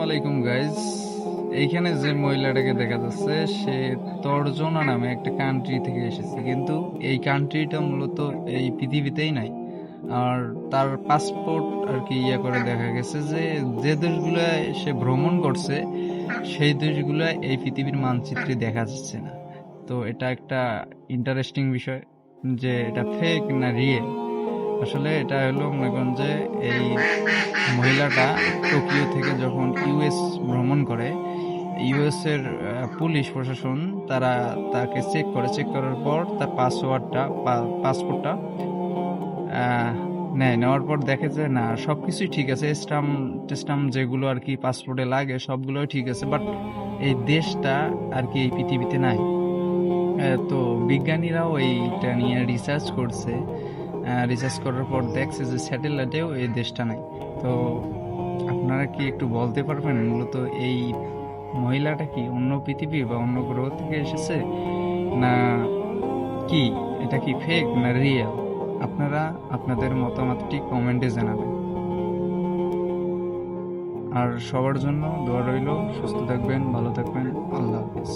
আলাইকুম গাইজ। এইখানে যে মহিলাটাকে দেখা যাচ্ছে সে তর্জনা নামে একটা কান্ট্রি থেকে এসেছে, কিন্তু এই কান্ট্রিটা মূলত এই পৃথিবীতেই নাই। আর তার পাসপোর্ট আর কি করে দেখা গেছে যে যে দেশগুলোয় সে ভ্রমণ করছে সেই দেশগুলো এই পৃথিবীর মানচিত্রে দেখা যাচ্ছে না। তো এটা একটা ইন্টারেস্টিং বিষয় যে এটা ফেক না রিয়েল। আসলে এটা হলো মনে করেন যে এই মহিলাটা টোকিও থেকে যখন ইউএস ভ্রমণ করে, ইউএস এর পুলিশ প্রশাসন তারা তাকে চেক করার পর তার পাসপোর্টটা নেওয়ার পর দেখে যে না, সবকিছুই ঠিক আছে, স্টাম্প যেগুলো আর কি পাসপোর্টে লাগে সবগুলোই ঠিক আছে, বাট এই দেশটা আর কি এই পৃথিবীতে নাই। তো বিজ্ঞানীরাও এইটা নিয়ে রিসার্চ করছে। রিসার্চ করার পর দেখছে যে স্যাটেলাইটেও এই দেশটা নাই। তো আপনারা কি একটু বলতে পারবেন মূলত এই মহিলাটা কি অন্য পৃথিবী বা অন্য গ্রহ থেকে এসেছে, না কি এটা কি ফেক না রিয়েল? আপনারা আপনাদের মতামতটি কমেন্টে জানাবেন। আর সবার জন্য দোয়া রইল, সুস্থ থাকবেন, ভালো থাকবেন, আল্লাহ হাফেজ।